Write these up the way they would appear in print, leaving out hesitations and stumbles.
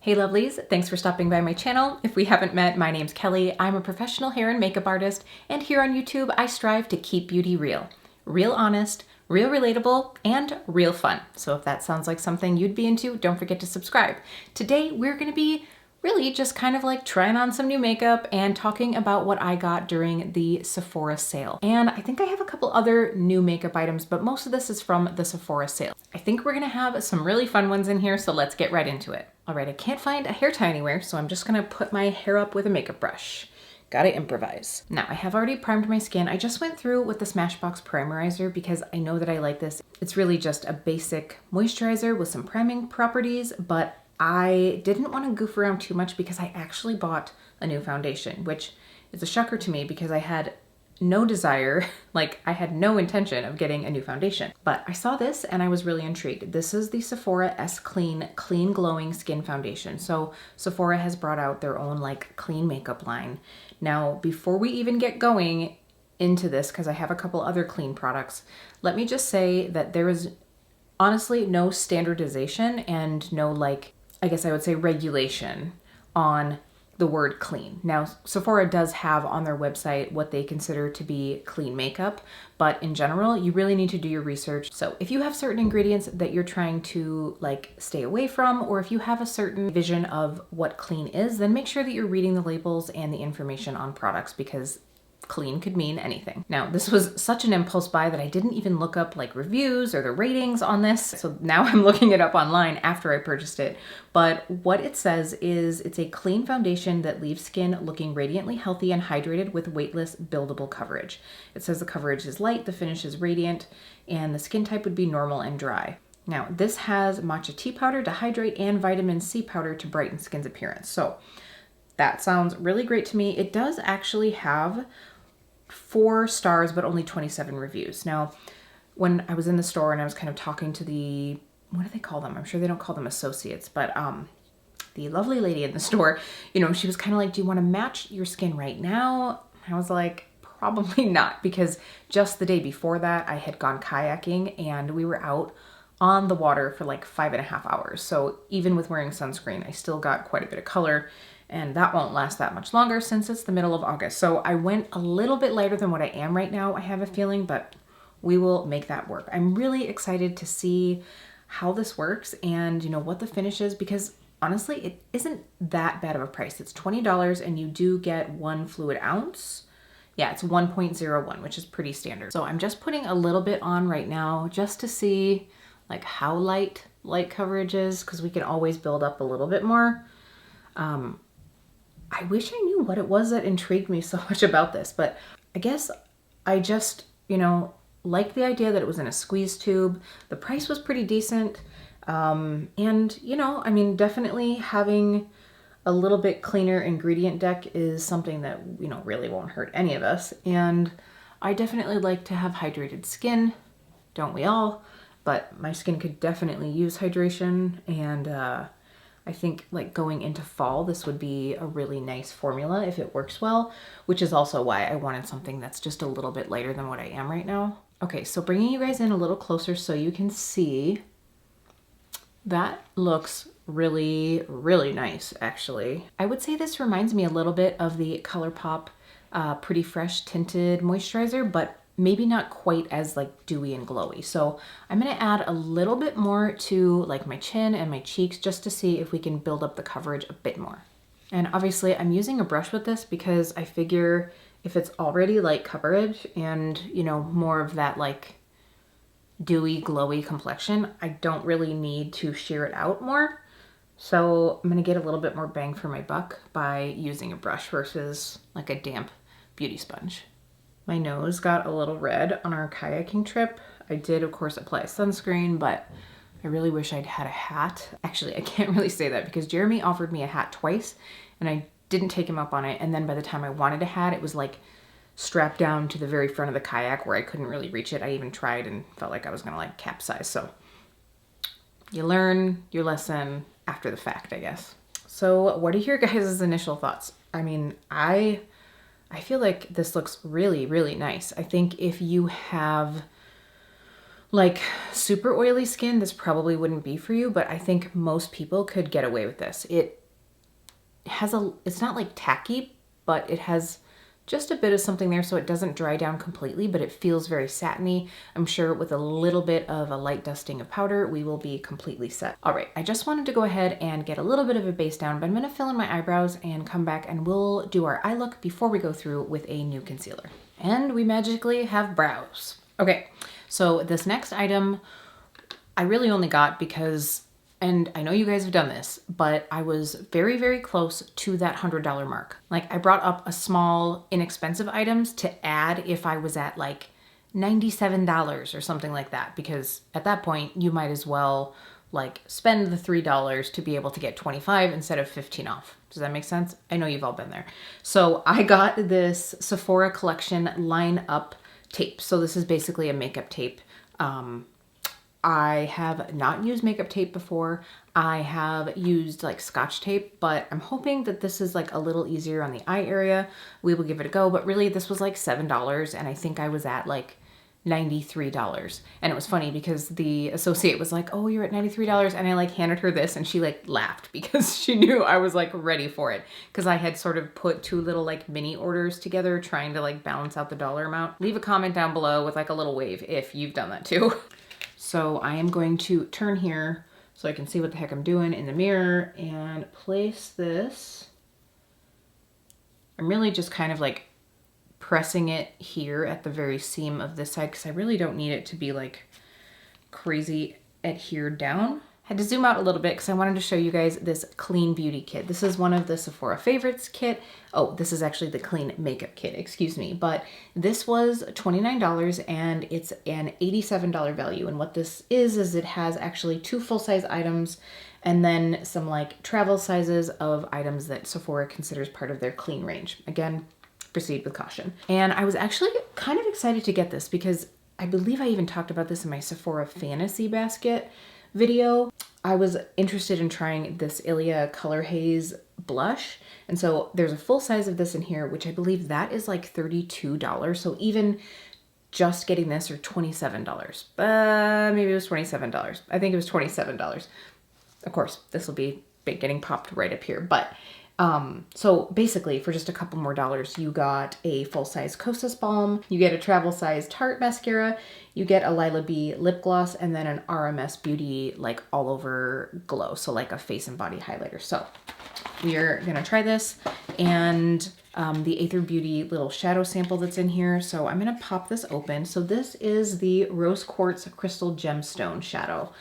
Hey lovelies, thanks for stopping by my channel. If we haven't met, my name's Kelly. I'm a professional hair and makeup artist, and here on YouTube, I strive to keep beauty real. Real honest, real relatable, and real fun. So if that sounds like something you'd be into, don't forget to subscribe. Today, we're gonna be really just kind of like trying on some new makeup and talking about what I got during the Sephora sale. And I think I have a couple other new makeup items, but most of this is from the Sephora sale. I think we're gonna have some really fun ones in here, so let's get right into it. All right, I can't find a hair tie anywhere, so I'm just gonna put my hair up with a makeup brush. Gotta improvise. Now, I have already primed my skin. I just went through with the Smashbox Primerizer because I know that I like this. It's really just a basic moisturizer with some priming properties, but I didn't want to goof around too much because I actually bought a new foundation, which is a shocker to me because I had no desire, like I had no intention of getting a new foundation. But I saw this and I was really intrigued. This is the Sephora S-Clean Clean Glowing Skin Foundation. So Sephora has brought out their own like clean makeup line. Now, before we even get going into this, because I have a couple other clean products, let me just say that there is honestly no standardization and no like, I guess I would say regulation on the word clean. Now, Sephora does have on their website what they consider to be clean makeup, but in general, you really need to do your research. So if you have certain ingredients that you're trying to like stay away from, or if you have a certain vision of what clean is, then make sure that you're reading the labels and the information on products because clean could mean anything. Now, this was such an impulse buy that I didn't even look up like reviews or the ratings on this. So now I'm looking it up online after I purchased it. But what it says is it's a clean foundation that leaves skin looking radiantly healthy and hydrated with weightless, buildable coverage. It says the coverage is light, the finish is radiant, and the skin type would be normal and dry. Now, this has matcha tea powder to hydrate and vitamin C powder to brighten skin's appearance. So that sounds really great to me. It does actually have 4 stars, but only 27 reviews. Now, when I was in the store and I was kind of talking to the, what do they call them? I'm sure they don't call them associates, but the lovely lady in the store, you know, she was kind of like, do you want to match your skin right now? I was like, probably not, because just the day before that, I had gone kayaking and we were out on the water for like 5.5 hours. So even with wearing sunscreen, I still got quite a bit of color. And that won't last that much longer since it's the middle of August. So I went a little bit lighter than what I am right now, I have a feeling, but we will make that work. I'm really excited to see how this works and, you know, what the finish is, because honestly, it isn't that bad of a price. It's $20 and you do get 1 fluid ounce. Yeah, it's 1.01, which is pretty standard. So I'm just putting a little bit on right now just to see like how light coverage is, because we can always build up a little bit more. I wish I knew what it was that intrigued me so much about this, but I guess I just, you know, liked the idea that it was in a squeeze tube. The price was pretty decent. And, you know, I mean, definitely having a little bit cleaner ingredient deck is something that, you know, really won't hurt any of us. And I definitely like to have hydrated skin, don't we all? But my skin could definitely use hydration, and I think like going into fall, this would be a really nice formula if it works well, which is also why I wanted something that's just a little bit lighter than what I am right now. Okay, so bringing you guys in a little closer so you can see, that looks really, really nice, actually. I would say this reminds me a little bit of the ColourPop Pretty Fresh Tinted Moisturizer, but maybe not quite as like dewy and glowy. So I'm gonna add a little bit more to like my chin and my cheeks just to see if we can build up the coverage a bit more. And obviously I'm using a brush with this because I figure if it's already light coverage and, you know, more of that like dewy, glowy complexion, I don't really need to sheer it out more. So I'm gonna get a little bit more bang for my buck by using a brush versus like a damp beauty sponge. My nose got a little red on our kayaking trip. I did, of course, apply sunscreen, but I really wish I'd had a hat. Actually, I can't really say that because Jeremy offered me a hat twice and I didn't take him up on it. And then by the time I wanted a hat, it was like strapped down to the very front of the kayak where I couldn't really reach it. I even tried and felt like I was gonna like capsize. So you learn your lesson after the fact, I guess. So what are your guys' initial thoughts? I mean, I feel like this looks really, really nice. I think if you have like super oily skin, this probably wouldn't be for you, but I think most people could get away with this. It has it's not like tacky, but it has just a bit of something there so it doesn't dry down completely, but it feels very satiny. I'm sure with a little bit of a light dusting of powder, we will be completely set. All right, I just wanted to go ahead and get a little bit of a base down, but I'm gonna fill in my eyebrows and come back and we'll do our eye look before we go through with a new concealer. And we magically have brows. Okay, so this next item I really only got because, and I know you guys have done this, but I was very, very close to that $100 mark. Like I brought up a small inexpensive items to add if I was at like $97 or something like that, because at that point you might as well like spend the $3 to be able to get 25 instead of 15 off. Does that make sense? I know you've all been there. So I got this Sephora collection line up tape. So this is basically a makeup tape. I have not used makeup tape before. I have used like Scotch tape, but I'm hoping that this is like a little easier on the eye area. We will give it a go, but really this was like $7 and I think I was at like $93. And it was funny because the associate was like, oh, you're at $93. And I like handed her this and she like laughed because she knew I was like ready for it. Cause I had sort of put two little like mini orders together trying to like balance out the dollar amount. Leave a comment down below with like a little wave if you've done that too. So I am going to turn here so I can see what the heck I'm doing in the mirror and place this. I'm really just kind of like pressing it here at the very seam of this side because I really don't need it to be like crazy adhered down. Had to zoom out a little bit because I wanted to show you guys this Clean Beauty kit. This is one of the Sephora favorites kit. Oh, this is actually the Clean Makeup kit, excuse me. But this was $29 and it's an $87 value. And what this is it has actually 2 full-size items and then some like travel sizes of items that Sephora considers part of their clean range. Again, proceed with caution. And I was actually kind of excited to get this because I believe I even talked about this in my Sephora Fantasy Basket video. I was interested in trying this Ilia Color Haze blush. And so there's a full size of this in here, which I believe that is like $32. So even just getting this or $27. Maybe it was $27. I think it was $27. Of course, this will be getting popped right up here. But so basically for just a couple more dollars, you got a full-size Kosas balm, you get a travel-size Tarte mascara, you get a Lila B lip gloss, and then an RMS Beauty like all over glow. So like a face and body highlighter. So we are gonna try this and the Aether Beauty little shadow sample that's in here. So I'm gonna pop this open. So this is the Rose Quartz Crystal Gemstone Shadow.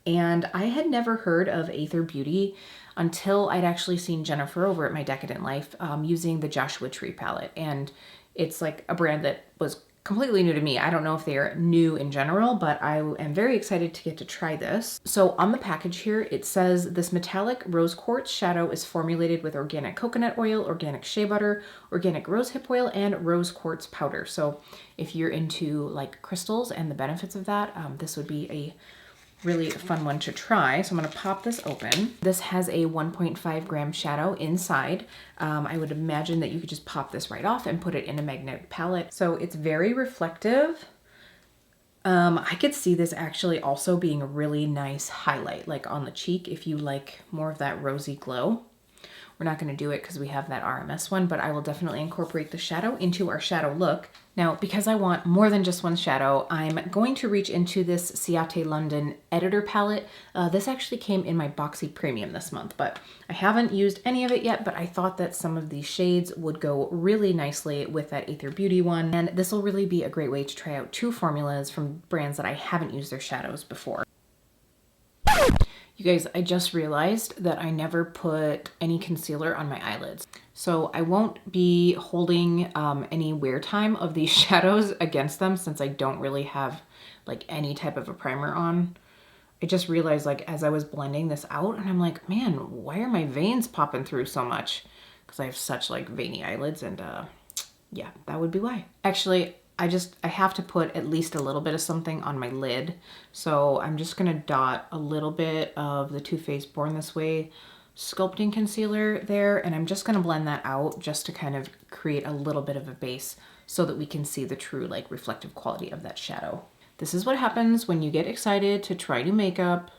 And I had never heard of Aether Beauty until I'd actually seen Jennifer over at My Decadent Life using the Joshua Tree palette. And it's like a brand that was completely new to me. I don't know if they are new in general, but I am very excited to get to try this. So on the package here, it says this metallic rose quartz shadow is formulated with organic coconut oil, organic shea butter, organic rosehip oil, and rose quartz powder. So if you're into like crystals and the benefits of that, this would be a really fun one to try. So I'm going to pop this open. This has a 1.5 gram shadow inside. I would imagine that you could just pop this right off and put it in a magnetic palette. So it's very reflective. I could see this actually also being a really nice highlight, like on the cheek if you like more of that rosy glow. We're not going to do it because we have that RMS one, but I will definitely incorporate the shadow into our shadow look. Now, because I want more than just one shadow, I'm going to reach into this Ciate London Editor palette. This actually came in my Boxy Premium this month, but I haven't used any of it yet, but I thought that some of these shades would go really nicely with that Aether Beauty one. And this will really be a great way to try out 2 formulas from brands that I haven't used their shadows before. You guys, I just realized that I never put any concealer on my eyelids. So I won't be holding any wear time of these shadows against them since I don't really have like any type of a primer on. I just realized like as I was blending this out and I'm like, man, why are my veins popping through so much? Because I have such like veiny eyelids and yeah, that would be why. Actually, I have to put at least a little bit of something on my lid. So I'm just gonna dot a little bit of the Too Faced Born This Way sculpting concealer there. And I'm just gonna blend that out just to kind of create a little bit of a base so that we can see the true like reflective quality of that shadow. This is what happens when you get excited to try new makeup.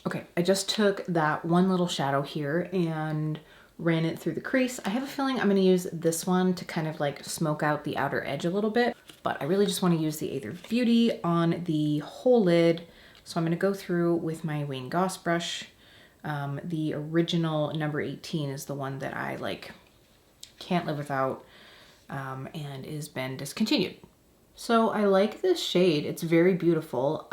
Okay, I just took that one little shadow here and ran it through the crease. I have a feeling I'm gonna use this one to kind of like smoke out the outer edge a little bit, but I really just wanna use the Aether Beauty on the whole lid. So I'm gonna go through with my Wayne Goss brush. The original number 18 is the one that I like can't live without and has been discontinued. So I like this shade. It's very beautiful.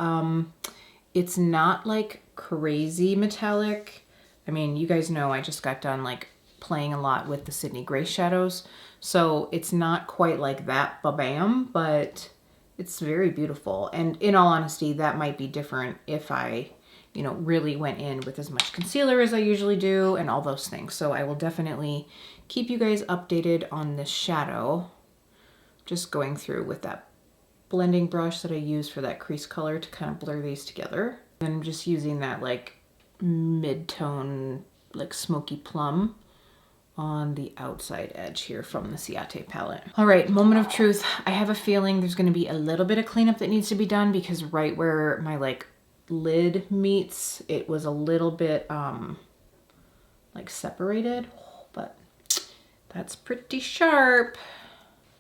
It's not like crazy metallic. I mean, you guys know I just got done like playing a lot with the Sydney Grace shadows. So it's not quite like that ba-bam, but it's very beautiful. And in all honesty, that might be different if I, you know, really went in with as much concealer as I usually do and all those things. So I will definitely keep you guys updated on this shadow. Just going through with that blending brush that I use for that crease color to kind of blur these together. And I'm just using that like mid-tone, like smoky plum on the outside edge here from the Ciate palette. All right, moment of truth. I have a feeling there's gonna be a little bit of cleanup that needs to be done because right where my like lid meets, it was a little bit like separated, but that's pretty sharp.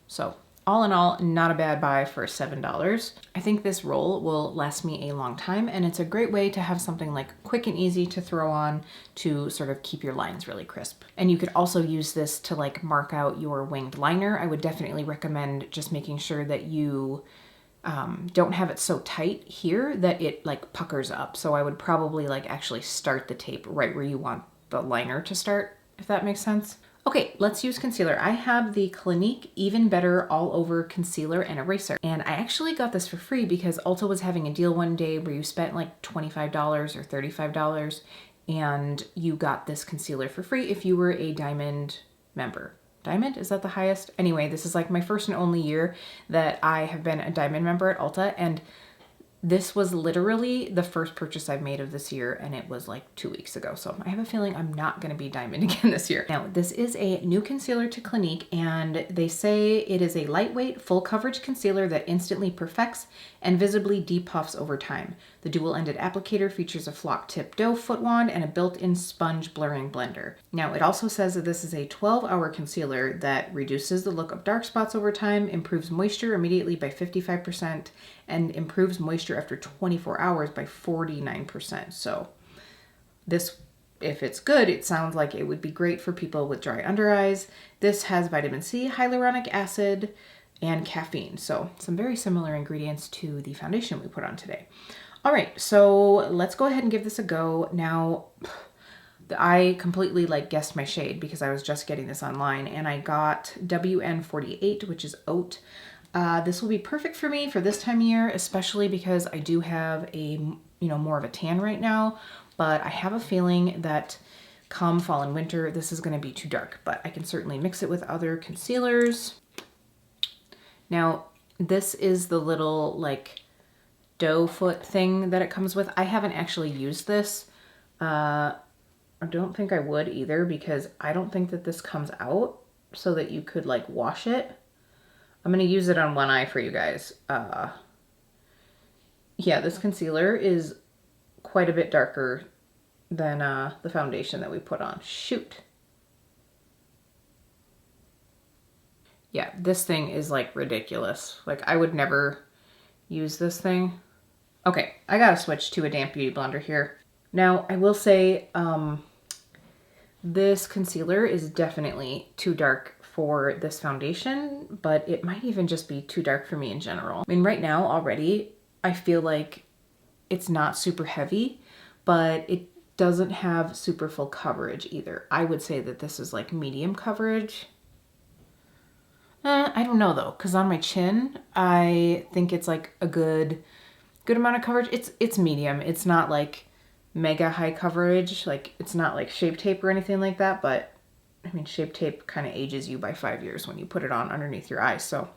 So all in all, not a bad buy for $7. I think this roll will last me a long time, and it's a great way to have something like quick and easy to throw on to sort of keep your lines really crisp. And you could also use this to like mark out your winged liner. I would definitely recommend just making sure that you don't have it so tight here that it like puckers up. So I would probably like actually start the tape right where you want the liner to start, if that makes sense. Okay, let's use concealer. I have the Clinique Even Better All Over Concealer and Eraser. And I actually got this for free because Ulta was having a deal one day where you spent like $25 or $35 and you got this concealer for free if you were a Diamond member. Diamond? Is that the highest? Anyway, this is like my first and only year that I have been a Diamond member at Ulta, and this was literally the first purchase I've made of this year, and it was like 2 weeks ago. So I have a feeling I'm not gonna be Diamond again this year. Now, this is a new concealer to Clinique, and they say it is a lightweight, full coverage concealer that instantly perfects and visibly depuffs over time. The dual-ended applicator features a flock tip doe foot wand and a built-in sponge blurring blender. Now, it also says that this is a 12-hour concealer that reduces the look of dark spots over time, improves moisture immediately by 55%, and improves moisture after 24 hours by 49%. So this, if it's good, it sounds like it would be great for people with dry under eyes. This has vitamin C, hyaluronic acid, and caffeine. So some very similar ingredients to the foundation we put on today. All right, so let's go ahead and give this a go. Now, I completely like guessed my shade because I was just getting this online, and I got WN48, which is oat. This will be perfect for me for this time of year, especially because I do have a, more of a tan right now, but I have a feeling that come fall and winter, this is going to be too dark, but I can certainly mix it with other concealers. Now, this is the little like doe foot thing that it comes with. I haven't actually used this. I don't think I would either because I don't think that this comes out so that you could like wash it. I'm going to use it on one eye for you guys. Yeah, this concealer is quite a bit darker than the foundation that we put on. Shoot. Yeah, this thing is like ridiculous. Like I would never use this thing. Okay, I gotta switch to a damp beauty blender here. Now, I will say this concealer is definitely too dark for this foundation, but it might even just be too dark for me in general. I mean, right now already, I feel like it's not super heavy, but it doesn't have super full coverage either. I would say that this is like medium coverage. I don't know though, because on my chin, I think it's like a good amount of coverage. It's medium. It's not like mega high coverage. Like it's not like Shape Tape or anything like that, but I mean, Shape Tape kind of ages you by 5 years when you put it on underneath your eyes. So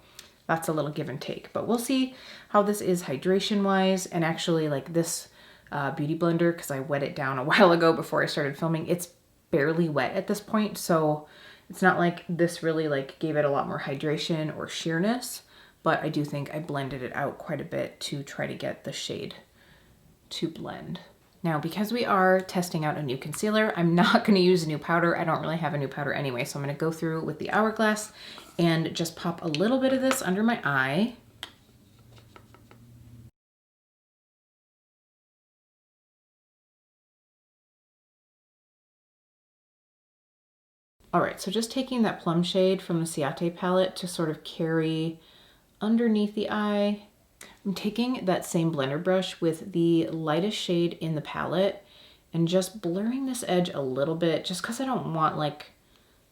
that's a little give and take, but we'll see how this is hydration wise. And actually like this beauty blender, because I wet it down a while ago before I started filming, it's barely wet at this point. So it's not like this really like gave it a lot more hydration or sheerness, but I do think I blended it out quite a bit to try to get the shade to blend. Now, because we are testing out a new concealer, I'm not going to use a new powder. I don't really have a new powder anyway, so I'm going to go through with the Hourglass and just pop a little bit of this under my eye. All right, so just taking that plum shade from the Ciate palette to sort of carry underneath the eye. I'm taking that same blender brush with the lightest shade in the palette and just blurring this edge a little bit just because I don't want like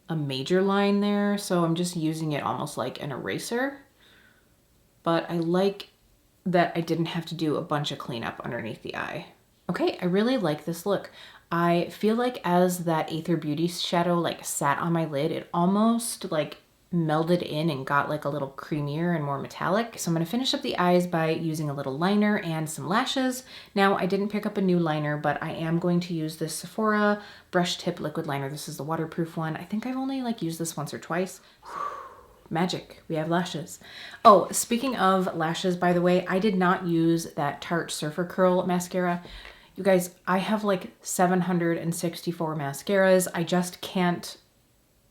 a major line there. So I'm just using it almost like an eraser. But I like that I didn't have to do a bunch of cleanup underneath the eye. Okay, I really like this look. I feel like as that Aether Beauty shadow like sat on my lid, it almost like melded in and got like a little creamier and more metallic. So I'm going to finish up the eyes by using a little liner and some lashes. Now, I didn't pick up a new liner, but I am going to use this Sephora brush tip liquid liner. This is the waterproof one. I think I've only like used this once or twice. Magic, we have lashes. Oh, speaking of lashes, by the way, I did not use that Tarte Surfer Curl mascara. You guys, I have like 764 mascaras. I just can't,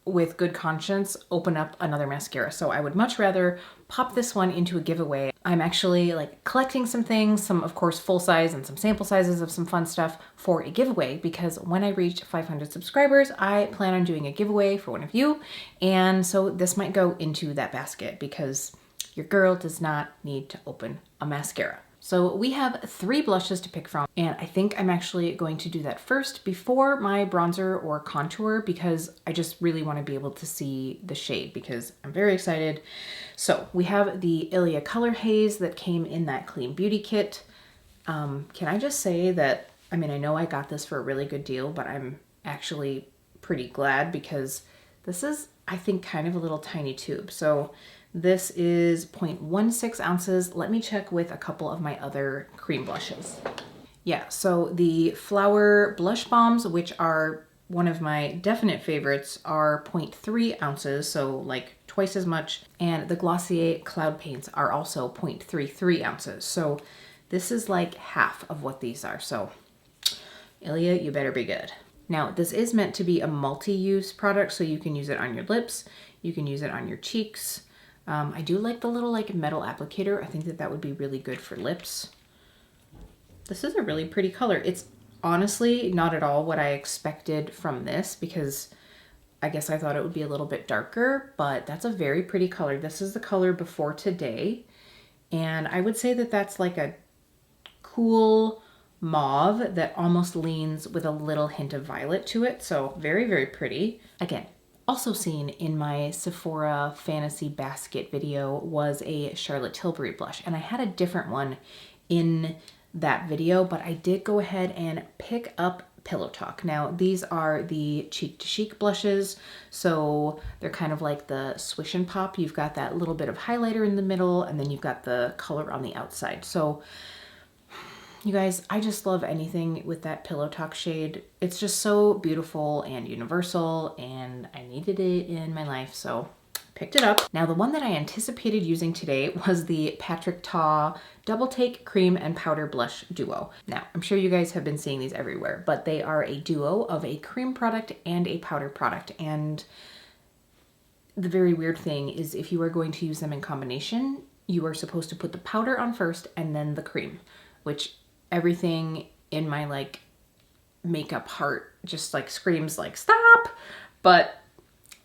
with good conscience, open up another mascara. So I would much rather pop this one into a giveaway. I'm actually like collecting some things, some of course full size and some sample sizes of some fun stuff for a giveaway, because when I reach 500 subscribers, I plan on doing a giveaway for one of you. And so this might go into that basket because your girl does not need to open a mascara. So we have 3 blushes to pick from, and I think I'm actually going to do that first before my bronzer or contour because I just really want to be able to see the shade because I'm very excited. So we have the Ilia Color Haze that came in that Clean Beauty kit. Can I just say that, I mean, I know I got this for a really good deal, but I'm actually pretty glad because this is, I think, kind of a little tiny tube. So this is 0.16 ounces. Let me check with a couple of my other cream blushes. Yeah, so the Flower Blush Bombs, which are one of my definite favorites, are 0.3 ounces, so like twice as much. And the Glossier Cloud Paints are also 0.33 ounces. So this is like half of what these are. So Ilia, you better be good. Now, this is meant to be a multi-use product, so you can use it on your lips, you can use it on your cheeks. I do like the little like metal applicator. I think that that would be really good for lips. This is a really pretty color. It's honestly not at all what I expected from this because I guess I thought it would be a little bit darker, but that's a very pretty color. This is the color Before Today. And I would say that that's like a cool mauve that almost leans with a little hint of violet to it. So very, very pretty. Again, also seen in my Sephora Fantasy Basket video was a Charlotte Tilbury blush, and I had a different one in that video, but I did go ahead and pick up Pillow Talk. Now, these are the Cheek to Chic blushes, so they're kind of like the Swish and Pop. You've got that little bit of highlighter in the middle, and then you've got the color on the outside. So you guys, I just love anything with that Pillow Talk shade. It's just so beautiful and universal, and I needed it in my life, so picked it up. Now, the one that I anticipated using today was the Patrick Ta Double Take Cream and Powder Blush Duo. Now, I'm sure you guys have been seeing these everywhere, but they are a duo of a cream product and a powder product. And the very weird thing is if you are going to use them in combination, you are supposed to put the powder on first and then the cream, which everything in my like makeup heart just like screams like stop, but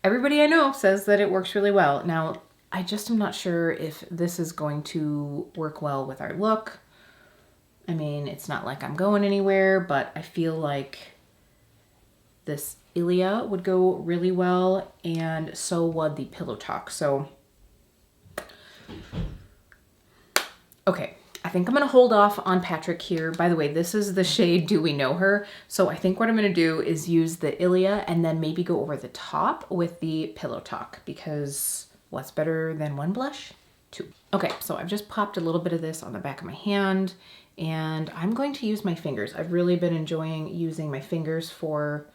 everybody I know says that it works really well. Now, I just am not sure if this is going to work well with our look. I mean, it's not like I'm going anywhere, but I feel like this Ilia would go really well, and so would the Pillow Talk. So, okay. I think I'm gonna hold off on Patrick here. By the way, this is the shade Do We Know Her? So I think what I'm gonna do is use the Ilia and then maybe go over the top with the Pillow Talk, because what's better than one blush? Two. Okay, so I've just popped a little bit of this on the back of my hand, and I'm going to use my fingers. I've really been enjoying using my fingers for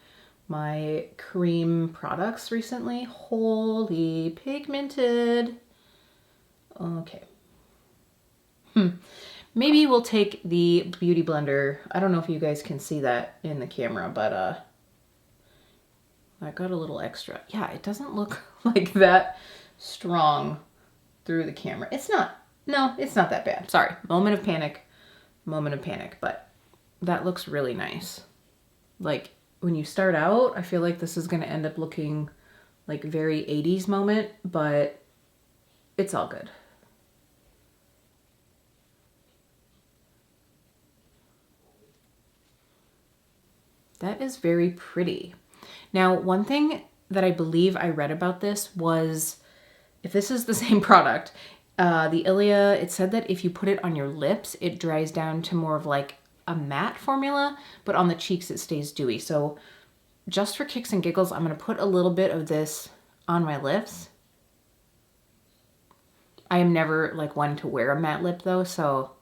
my cream products recently. Holy pigmented. Okay. Maybe we'll take the Beauty Blender. I don't know if you guys can see that in the camera, but I got a little extra. Yeah, it doesn't look like that strong through the camera. It's not, no, it's not that bad. Sorry, moment of panic, but that looks really nice. Like when you start out, I feel like this is gonna end up looking like very 80s moment, but it's all good. That is very pretty. Now, one thing that I believe I read about this was, if this is the same product, the Ilia, it said that if you put it on your lips, it dries down to more of like a matte formula, but on the cheeks it stays dewy. So just for kicks and giggles, I'm gonna put a little bit of this on my lips. I am never like one to wear a matte lip though, so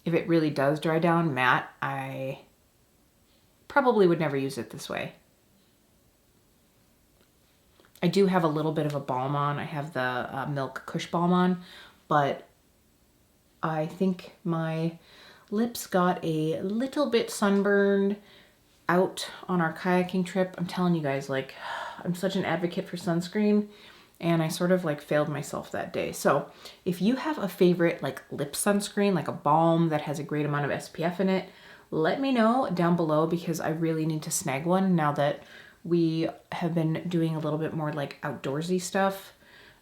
if it really does dry down matte, I probably would never use it this way. I do have a little bit of a balm on. I have the Milk Kush Balm on, but I think my lips got a little bit sunburned out on our kayaking trip. I'm telling you guys, like, I'm such an advocate for sunscreen, and I sort of like failed myself that day. So if you have a favorite like lip sunscreen, like a balm that has a great amount of SPF in it, let me know down below, because I really need to snag one now that we have been doing a little bit more like outdoorsy stuff,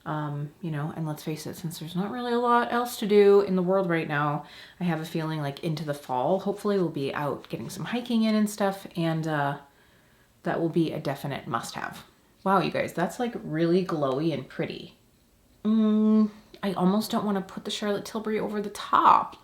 you know, and let's face it, since there's not really a lot else to do in the world right now, I have a feeling like into the fall, hopefully we'll be out getting some hiking in and stuff, and that will be a definite must-have. Wow, you guys, that's like really glowy and pretty. I almost don't want to put the Charlotte Tilbury over the top.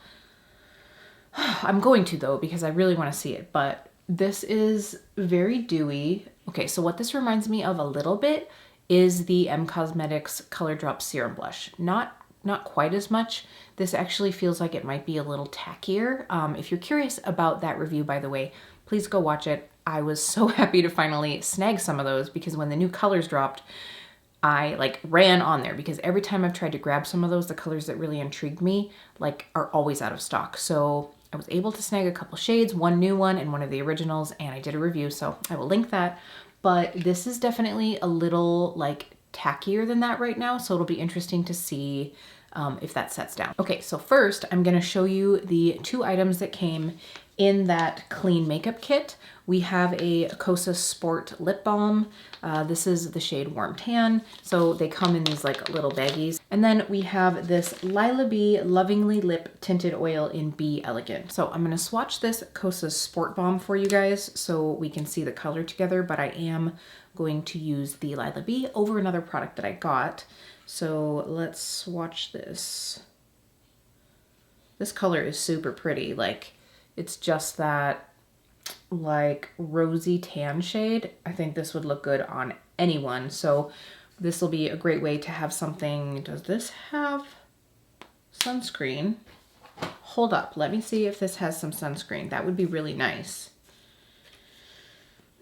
I'm going to though, because I really want to see it, but this is very dewy. Okay, so what this reminds me of a little bit is the M Cosmetics Color Drop Serum Blush. Not quite as much. This actually feels like it might be a little tackier. If you're curious about that review, by the way, please go watch it. I was so happy to finally snag some of those, because when the new colors dropped, I like ran on there, because every time I've tried to grab some of those, the colors that really intrigued me like are always out of stock. So I was able to snag a couple shades, one new one and one of the originals, and I did a review, so I will link that. But this is definitely a little like tackier than that right now, so it'll be interesting to see if that sets down. Okay, so first I'm gonna show you the two items that came in that clean makeup kit. We have a Kosas Sport Lip Balm. This is the shade Warm Tan. So they come in these like little baggies. And then we have this Lila Bee Lovingly Lip Tinted Oil in Be Elegant. So I'm gonna swatch this Kosas Sport Balm for you guys so we can see the color together, but I am going to use the Lila Bee over another product that I got. So let's swatch this. This color is super pretty. Like, it's just that like rosy tan shade. I think this would look good on anyone. So this will be a great way to have something. Does this have sunscreen? Hold up, let me see if this has some sunscreen. That would be really nice.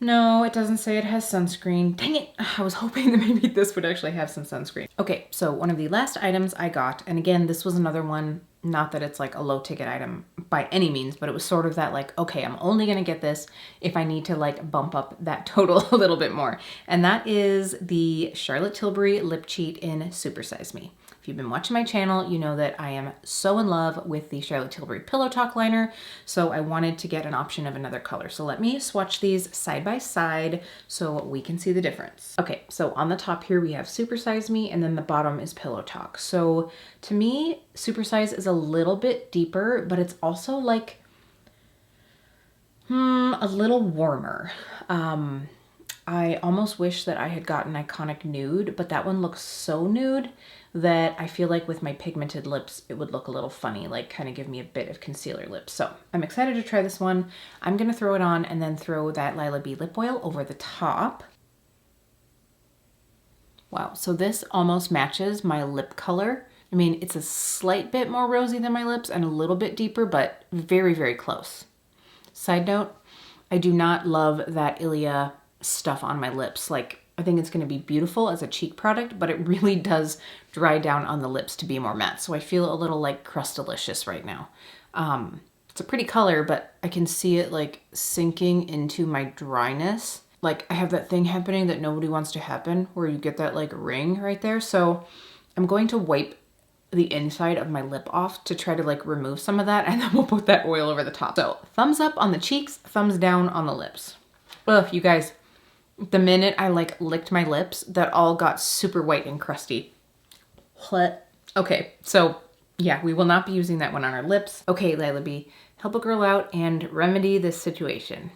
No, it doesn't say it has sunscreen. Dang it, I was hoping that maybe this would actually have some sunscreen. Okay, so one of the last items I got, and again, this was another one, not that it's like a low ticket item by any means, but it was sort of that like, okay, I'm only gonna get this if I need to like bump up that total a little bit more. And that is the Charlotte Tilbury Lip Cheat in Super Size Me. If you've been watching my channel, you know that I am so in love with the Charlotte Tilbury Pillow Talk liner, so I wanted to get an option of another color. So let me swatch these side by side so we can see the difference. Okay, so on the top here we have Super Size Me, and then the bottom is Pillow Talk. So to me, Super Size is a little bit deeper, but it's also like a little warmer. I almost wish that I had gotten Iconic Nude, but that one looks so nude that I feel like with my pigmented lips, it would look a little funny, like kind of give me a bit of concealer lips. So I'm excited to try this one. I'm gonna throw it on and then throw that Lila Bee lip oil over the top. Wow, so this almost matches my lip color. I mean, it's a slight bit more rosy than my lips and a little bit deeper, but very, very close. Side note, I do not love that Ilia stuff on my lips. Like, I think it's going to be beautiful as a cheek product, but it really does dry down on the lips to be more matte. So I feel a little like Crustalicious right now. It's a pretty color, but I can see it like sinking into my dryness. Like I have that thing happening that nobody wants to happen where you get that like ring right there. So I'm going to wipe the inside of my lip off to try to like remove some of that, and then we'll put that oil over the top. So thumbs up on the cheeks, thumbs down on the lips. Ugh, you guys, the minute I like licked my lips, that all got super white and crusty. What? Okay, so yeah, we will not be using that one on our lips. Okay, Layla B, help a girl out and remedy this situation.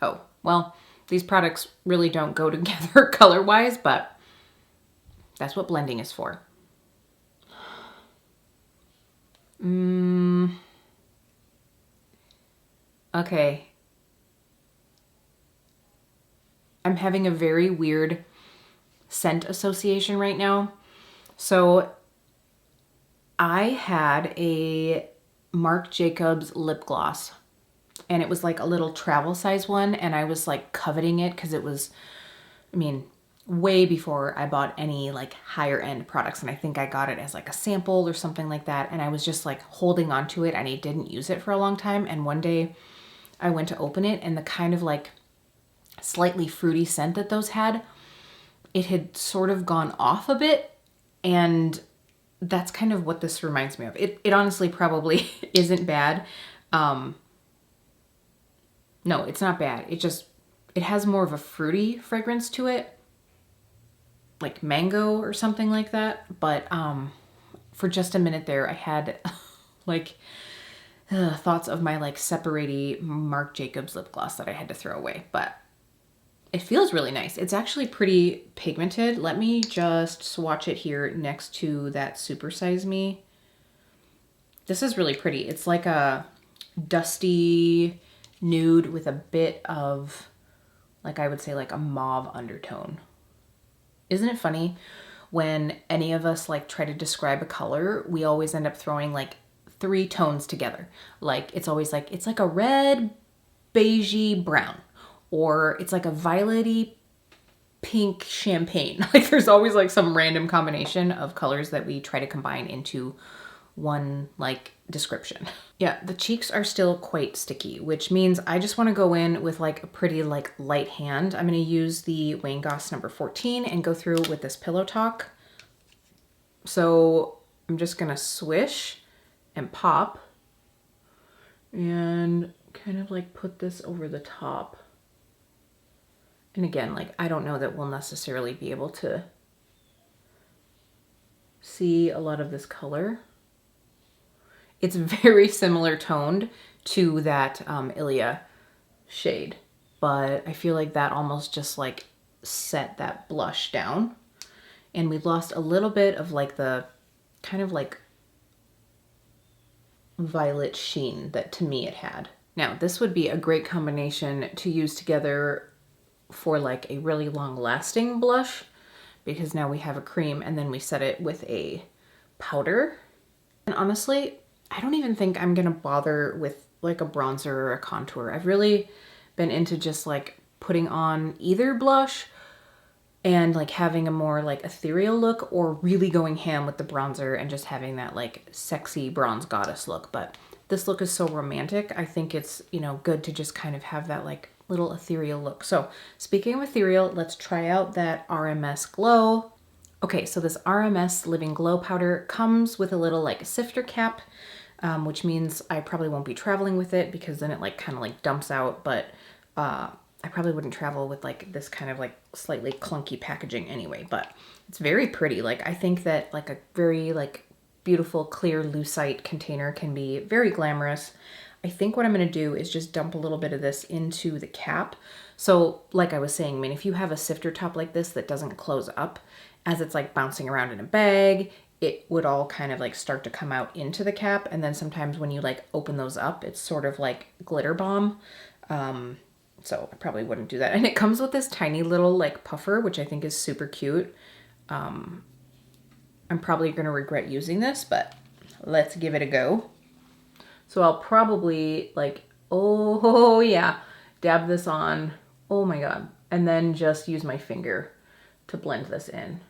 Oh, well, these products really don't go together color-wise, but that's what blending is for. Okay. I'm having a very weird scent association right now. So I had a Marc Jacobs lip gloss, and it was like a little travel size one, and I was like coveting it because it was, I mean, way before I bought any like higher end products, and I think I got it as like a sample or something like that, and I was just like holding on to it, and I didn't use it for a long time. And one day I went to open it, and the kind of like slightly fruity scent that those had, it had sort of gone off a bit, and that's kind of what this reminds me of. It honestly probably isn't bad. No, it's not bad. It has more of a fruity fragrance to it, like mango or something like that. But for just a minute there, I had like thoughts of my like separate Marc Jacobs lip gloss that I had to throw away. But it feels really nice. It's actually pretty pigmented. Let me just swatch it here next to that Super Size Me. This is really pretty. It's like a dusty nude with a bit of, like I would say, like a mauve undertone. Isn't it funny when any of us like try to describe a color, we always end up throwing like 3 tones together. Like it's always like, it's like a red, beigey brown, or it's like a violety pink champagne. Like there's always like some random combination of colors that we try to combine into one like description. Yeah, the cheeks are still quite sticky, which means I just want to go in with like a pretty like light hand. I'm going to use the Wayne Goss number 14 and go through with this Pillow Talk. So I'm just going to swish and pop and kind of like put this over the top. And again, like I don't know that we'll necessarily be able to see a lot of this color. It's very similar toned to that Ilia shade, but I feel like that almost just like set that blush down. And we lost a little bit of like the kind of like violet sheen that to me it had. Now this would be a great combination to use together for like a really long lasting blush, because now we have a cream and then we set it with a powder. And honestly, I don't even think I'm gonna bother with like a bronzer or a contour. I've really been into just like putting on either blush and like having a more like ethereal look, or really going ham with the bronzer and just having that like sexy bronze goddess look. But this look is so romantic. I think it's, you know, good to just kind of have that like little ethereal look. So speaking of ethereal, let's try out that RMS Glow. Okay, so this RMS Living Glow Powder comes with a little like sifter cap, which means I probably won't be traveling with it because then it like kind of like dumps out, but I probably wouldn't travel with like this kind of like slightly clunky packaging anyway. But it's very pretty. Like I think that like a very like beautiful clear lucite container can be very glamorous. I think what I'm going to do is just dump a little bit of this into the cap. So like I was saying, I mean, if you have a sifter top like this that doesn't close up, as it's like bouncing around in a bag, it would all kind of like start to come out into the cap. And then sometimes when you like open those up, it's sort of like glitter bomb. So I probably wouldn't do that. And it comes with this tiny little like puffer, which I think is super cute. I'm probably going to regret using this, but let's give it a go. So I'll probably like, oh yeah, dab this on. Oh my God. and then just use my finger to blend this in.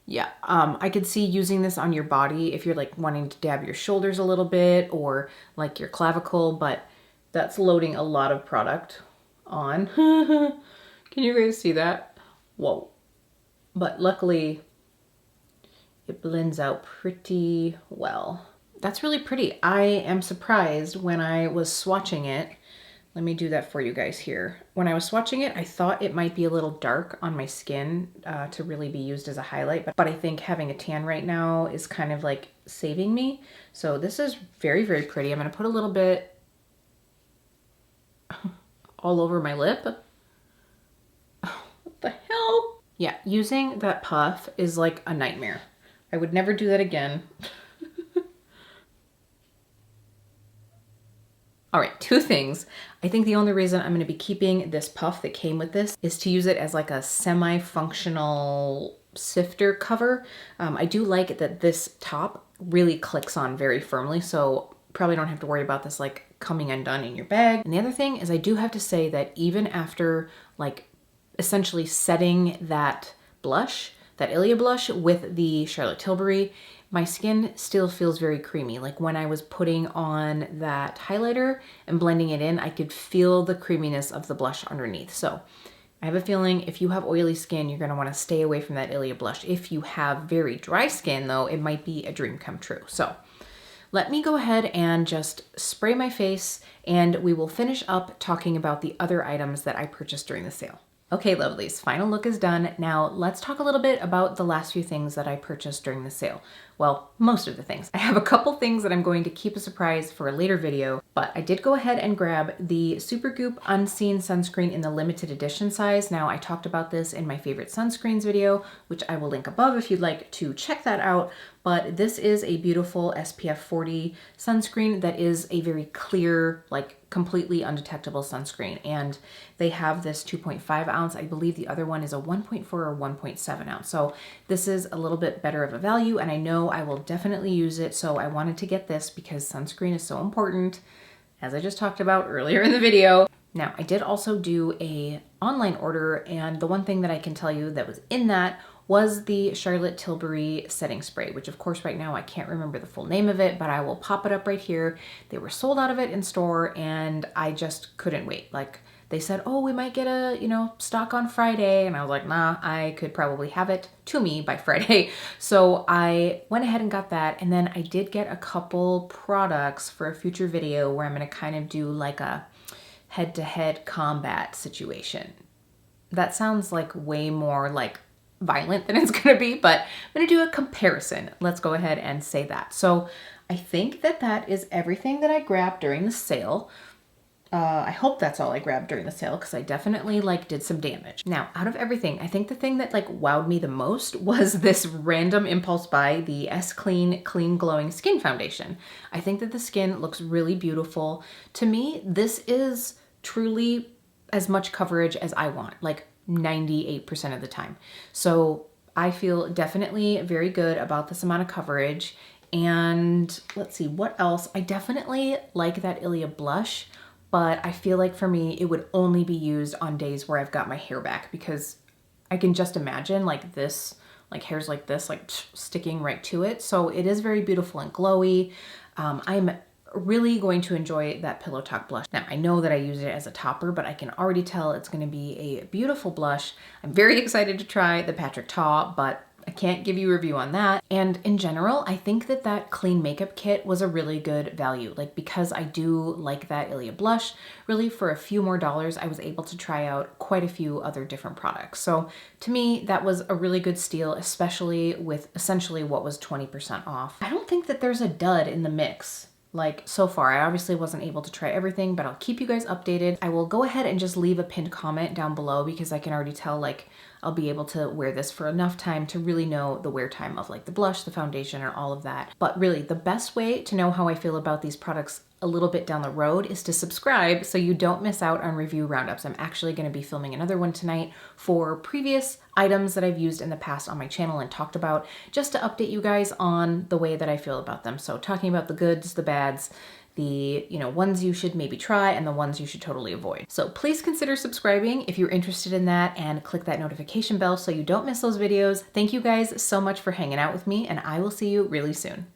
Yeah, I could see using this on your body if you're like wanting to dab your shoulders a little bit or like your clavicle, but that's loading a lot of product on. Can you guys see that? Whoa. But luckily it blends out pretty well. That's really pretty. I am surprised when I was swatching it. Let me do that for you guys here. When I was swatching it, I thought it might be a little dark on my skin to really be used as a highlight, but I think having a tan right now is kind of like saving me. So this is very, very pretty. I'm gonna put a little bit all over my lip. What the hell? Yeah, using that puff is like a nightmare. I would never do that again. All right, two things. I think the only reason I'm gonna be keeping this puff that came with this is to use it as like a semi-functional sifter cover. I do like that this top really clicks on very firmly, so probably don't have to worry about this like coming undone in your bag. And the other thing is I do have to say that even after like essentially setting that blush, that Ilia blush with the Charlotte Tilbury, my skin still feels very creamy. Like when I was putting on that highlighter and blending it in, I could feel the creaminess of the blush underneath. So I have a feeling if you have oily skin, you're gonna wanna stay away from that Ilia blush. If you have very dry skin though, it might be a dream come true. So let me go ahead and just spray my face and we will finish up talking about the other items that I purchased during the sale. Okay, lovelies, final look is done. Now let's talk a little bit about the last few things that I purchased during the sale. Well, most of the things. I have a couple things that I'm going to keep a surprise for a later video, but I did go ahead and grab the Supergoop Unseen Sunscreen in the limited edition size. Now I talked about this in my favorite sunscreens video, which I will link above if you'd like to check that out. But this is a beautiful SPF 40 sunscreen that is a very clear, like completely undetectable sunscreen. And they have this 2.5 ounce. I believe the other one is a 1.4 or 1.7 ounce. So this is a little bit better of a value and I know I will definitely use it. So I wanted to get this because sunscreen is so important, as I just talked about earlier in the video. Now I did also do a online order and the one thing that I can tell you that was in that was the Charlotte Tilbury setting spray, which of course right now I can't remember the full name of it, but I will pop it up right here. They were sold out of it in store and I just couldn't wait. Like they said, oh, we might get a, stock on Friday. And I was like, nah, I could probably have it to me by Friday. So I went ahead and got that. And then I did get a couple products for a future video where I'm gonna kind of do like a head-to-head combat situation. That sounds like way more like violent than it's gonna be, but I'm gonna do a comparison. Let's go ahead and say that. So I think that that is everything that I grabbed during the sale. I hope that's all I grabbed during the sale because I definitely like did some damage. Now, out of everything, I think the thing that like wowed me the most was this random impulse buy, the S Clean Clean Glowing Skin Foundation. I think that the skin looks really beautiful. To me, this is truly as much coverage as I want, like 98% of the time. So I feel definitely very good about this amount of coverage. And let's see, what else? I definitely like that Ilia blush, but I feel like for me, it would only be used on days where I've got my hair back because I can just imagine like this, like hairs like this, like sticking right to it. So it is very beautiful and glowy. I'm really going to enjoy that Pillow Talk blush. Now, I know that I use it as a topper, but I can already tell it's gonna be a beautiful blush. I'm very excited to try the Patrick Ta, but I can't give you a review on that. And in general, I think that that clean makeup kit was a really good value. Like because I do like that Ilia blush, really for a few more dollars, I was able to try out quite a few other different products. So to me, that was a really good steal, especially with essentially what was 20% off. I don't think that there's a dud in the mix. Like so far, I obviously wasn't able to try everything, but I'll keep you guys updated. I will go ahead and just leave a pinned comment down below because I can already tell like I'll be able to wear this for enough time to really know the wear time of like the blush, the foundation, and all of that. But really the best way to know how I feel about these products a little bit down the road is to subscribe so you don't miss out on review roundups. I'm actually going to be filming another one tonight for previous items that I've used in the past on my channel and talked about, just to update you guys on the way that I feel about them. So talking about the goods, the bads, the, ones you should maybe try and the ones you should totally avoid. So please consider subscribing if you're interested in that, and click that notification bell so you don't miss those videos. Thank you guys so much for hanging out with me, and I will see you really soon.